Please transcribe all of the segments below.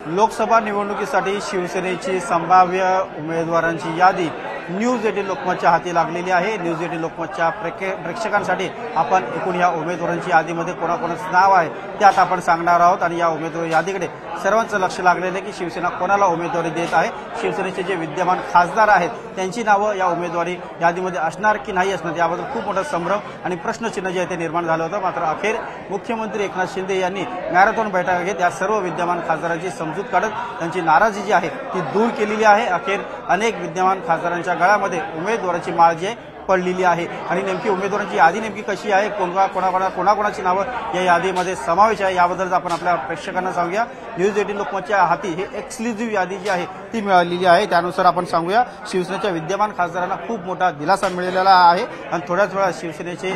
लोकसभा निवडणुकीसाठी शिवसेनेची संभाव्य उमेदवारांची यादी न्यूज 18 लोकमतच्या हाती लागलेली आहे। न्यूज 18 लोकमतच्या प्रेक्षकांसाठी आपण एकूण या उमेदवारांची यादीमध्ये कोणाकोणाचं नाव आहे ते आता आपण सांगणार आहोत आणि या उमेदवार यादीकडे सर्वांचं लक्ष लागलेलं आहे की शिवसेना कोणाला उमेदवारी देत आहे। शिवसेनेचे जे विद्यमान खासदार आहेत त्यांची नावं या उमेदवारी यादीमध्ये असणार की नाही असणार याबद्दल खूप मोठा संभ्रम आणि प्रश्नचिन्ह जे आहे ते निर्माण झालं होतं। मात्र अखेर मुख्यमंत्री एकनाथ शिंदे यांनी मॅरेथॉन बैठक घेत या सर्व विद्यमान खासदारांची समजूत काढत त्यांची नाराजी जी आहे ती दूर केलेली आहे। अखेर अनेक विद्यमान खासदारांच्या गळ्यामध्ये उमेदवाराची माळ जी आहे पडलेली आहे आणि नेमकी उमेदवारांची यादी नेमकी कशी आहे, कोणाकोणाची नावं या यादीमध्ये समावेश आहे याबद्दल आपण आपल्या प्रेक्षकांना सांगूया। न्यूज 18 लोकमतच्या हाती ही एक्सक्लुझिव्ह यादी जी आहे ती मिळालेली आहे। त्यानुसार आपण सांगूया शिवसेनेच्या विद्यमान खासदारांना खूप मोठा दिलासा मिळालेला आहे आणि थोड्याच वेळात शिवसेनेचे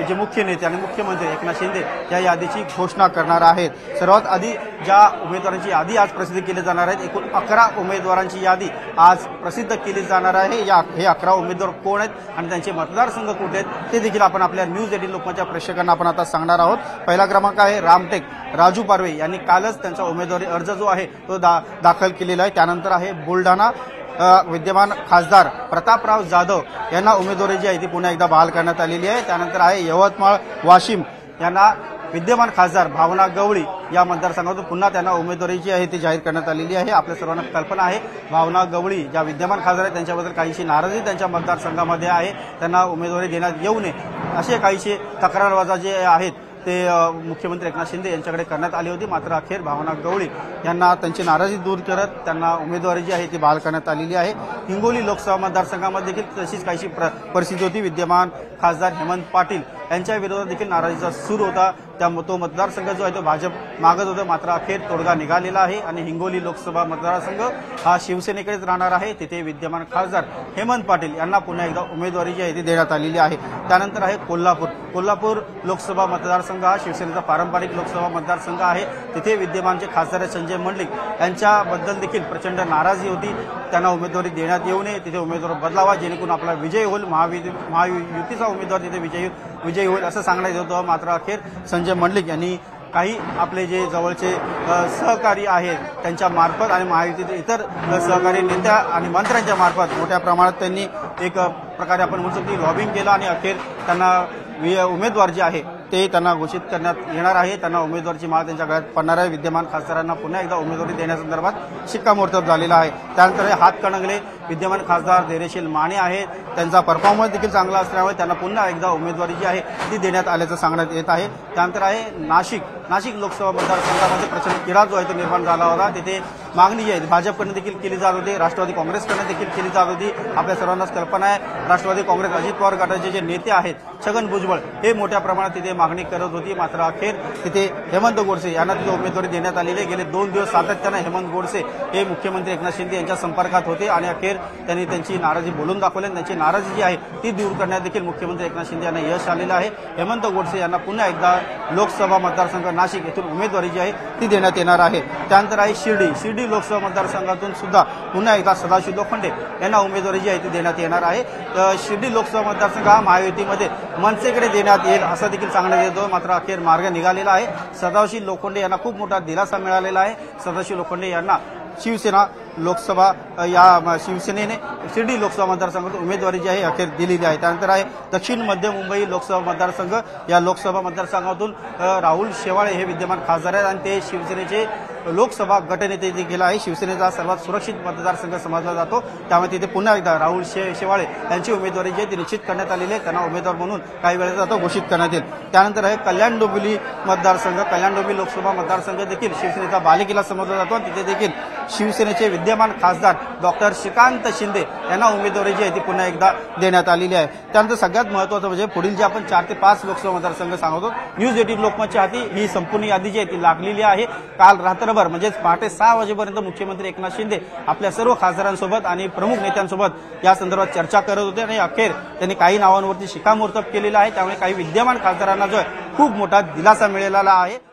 जे मुख्य नेते आणि मुख्यमंत्री एकनाथ शिंदे या यादीची घोषणा करणार आहेत। सर्वात आधी ज्या उमेदवारांची यादी आज प्रसिद्ध केली जाणार आहे, एकूण 11 उमेदवारांची यादी आज प्रसिद्ध केली जाणार आहे। हे 11 उमेदवार कोण आहेत आणि त्यांचे मतदारसंघ कुठे आहेत ते देखील आपण आपल्या न्यूज 18 लोकमतच्या प्रेक्षकांना आपण आता सांगणार आहोत। पहिला क्रमांक आहे रामटेक राजू पारवे यांनी कालच त्यांचा उमेदवारी अर्ज जो आहे तो दाखल केलेला आहे। त्यानंतर आहे बुलढाणा विद्यमान खासदार प्रतापराव जाधव यांना उमेदवारी जी आहे ती पुन्हा एकदा बहाल करण्यात आलेली आहे। त्यानंतर आहे यवतमाळ वाशिम यांना विद्यमान खासदार भावना गवळी या मतदारसंघातून पुन्हा त्यांना उमेदवारी जी आहे ती जाहीर करण्यात आलेली आहे। आपल्या सर्वांना कल्पना आहे भावना गवळी ज्या विद्यमान खासदार आहेत त्यांच्याबद्दल काहीशी नाराजी त्यांच्या मतदारसंघामध्ये आहे, त्यांना उमेदवारी देण्यात येऊ नये असे काहीशी तक्रारवजा जे आहेत ते मुख्यमंत्री एकनाथ शिंदे यांच्याकडे करण्यात आली होती। मात्र अखेर भावना गवळी यांना त्यांची नाराजी दूर करत त्यांना उमेदवारी जी आहे ती बहाल करण्यात आलेली आहे। हिंगोली लोकसभा मतदारसंघामध्ये देखील तशीच काहीशी परिस्थिती होती। विद्यमान खासदार हेमंत पाटील यांच्या विरोधात देखील नाराजीचा सूर होता, तो मतदारसंघ जो आहे तो भाजप मागत होतं। मात्र अखेर तोडगा निघालेला आहे आणि हिंगोली लोकसभा मतदारसंघ हा शिवसेनेकडेच राहणार आहे। तिथे विद्यमान खासदार हेमंत पाटील यांना पुन्हा एकदा उमेदवारी जी आहे ती देण्यात आलेली आहे। त्यानंतर आहे कोल्हापूर लोकसभा मतदारसंघ हा शिवसेनेचा पारंपरिक लोकसभा मतदारसंघ आहे। तिथे विद्यमान जे खासदार संजय मंडलिक यांच्याबद्दल देखील प्रचंड नाराजी होती, त्यांना उमेदवारी देण्यात येऊ नये, तिथे उमेदवार बदलावा जेणेकरून आपला विजय होईल, महायुतीचा उमेदवार तिथे विजयी होईल असं सांगण्यात येत होतं। मात्र अखेर संजय मंडलिक यांनी काही आपले जे जवळचे सहकारी आहेत त्यांच्या मार्फत आणि महायुतीचे इतर सहकारी नेत्या आणि मंत्र्यांच्या मार्फत मोठ्या प्रमाणात त्यांनी एक प्रकारे आपण म्हणू शकतो लॉबिंग केलं आणि अखेर त्यांना उमेदवार जे आहे ते त्यांना घोषित करण्यात येणार आहे। त्यांना उमेदवारीची माळ त्यांच्या गळ्यात पडणार आहे। विद्यमान खासदारांना पुन्हा एकदा उमेदवारी देण्यासंदर्भात शिक्कामोर्तब झालेला आहे। त्यानंतर हातकणंगले विद्यमान खासदार धैर्यशील माने आहेत, त्यांचा परफॉर्मन्स देखील चांगला असल्यामुळे त्यांना पुन्हा एकदा उमेदवारी जी आहे ती देण्यात आल्याचं सांगण्यात येत आहे। त्यानंतर आहे नाशिक लोकसभा मतदारसंघामध्ये प्रचंड तिढा जो आहे तो निर्माण झाला होता। तिथे मागणी जी आहे भाजपकडून देखील केली जात होती, राष्ट्रवादी काँग्रेसकडून देखील केली जात होती। आपल्या सर्वांनाच कल्पना आहे राष्ट्रवादी काँग्रेस अजित पवार गटाचे जे नेते आहेत छगन भुजबळ हे मोठ्या प्रमाणात तिथे मागणी करत होती। मात्र अखेर तिथे हेमंत गोडसे यांना तिथे उमेदवारी देण्यात आलेली आहे। गेले 2 दिवस सातत्याने हेमंत गोडसे हे मुख्यमंत्री एकनाथ शिंदे यांच्या संपर्कात होते आणि अखेर त्यांनी त्यांची नाराजी बोलून दाखवली आणि त्यांची नाराजी जी आहे ती दूर करण्यात देखील मुख्यमंत्री एकनाथ शिंदे यांना यश आलेलं आहे। हेमंत गोडसे यांना पुन्हा एकदा लोकसभा मतदारसंघ नाशिक येथून उमेदवारी जी आहे ती देण्यात येणार आहे। त्यानंतर आहे शिर्डी लोकसभा मतदारसंघातून सुद्धा पुन्हा एकदा सदाशिव लोखंडे यांना उमेदवारी जी आहे ती देण्यात येणार आहे। शिर्डी लोकसभा मतदारसंघ हा महायुतीमध्ये मनसेकडे देण्यात येईल असं देखील सांगण्यात येतं। मात्र अखेर मार्ग निघालेला आहे। सदाशिव लोखंडे यांना खूप मोठा दिलासा मिळालेला आहे। सदाशिव लोखंडे यांना शिवसेना लोकसभा या शिवसेनेने शिर्डी लोकसभा मतदारसंघातून उमेदवारी जी आहे अखेर दिलेली आहे। त्यानंतर आहे दक्षिण मध्य मुंबई लोकसभा मतदारसंघ या लोकसभा मतदारसंघातून राहुल शेवाळे हे विद्यमान खासदार आहेत आणि ते शिवसेनेचे लोकसभा गटनेते देखील आहे। शिवसेनेचा सर्वात सुरक्षित मतदारसंघ समजला जातो, त्यामुळे तिथे पुन्हा एकदा राहुल शेवाळे यांची उमेदवारी जी आहे ती निश्चित करण्यात आलेली आहे। त्यांना उमेदवार म्हणून काही वेळेस आता घोषित करण्यात येईल। त्यानंतर आहे कल्याण डोंबिवली मतदारसंघ, कल्याण डोंबिवली लोकसभा मतदारसंघ देखील शिवसेनेचा बालेकिल्ला समजला जातो आणि तिथे देखील शिवसेनेचे विद्यमान खासदार डॉक्टर श्रीकांत शिंदे यांना उमेदवारी जी आहे ती पुन्हा एकदा देण्यात आलेली आहे। त्यानंतर सगळ्यात महत्त्वाचं म्हणजे पुढील जे आपण 4 ते 5 लोकसभा मतदारसंघ सांगतो न्यूज 18 लोकमतच्या हाती ही संपूर्ण यादी जी आहे ती लागलेली आहे। काल रात्रभर म्हणजेच पहाटे 6 वाजेपर्यंत मुख्यमंत्री एकनाथ शिंदे आपल्या सर्व खासदारांसोबत आणि प्रमुख नेत्यांसोबत या संदर्भात चर्चा करत होते आणि अखेर त्यांनी काही नावांवरती शिक्कामोर्तब केलेलं आहे। त्यामुळे काही विद्यमान खासदारांना जो खूप मोठा दिलासा मिळालेला आहे।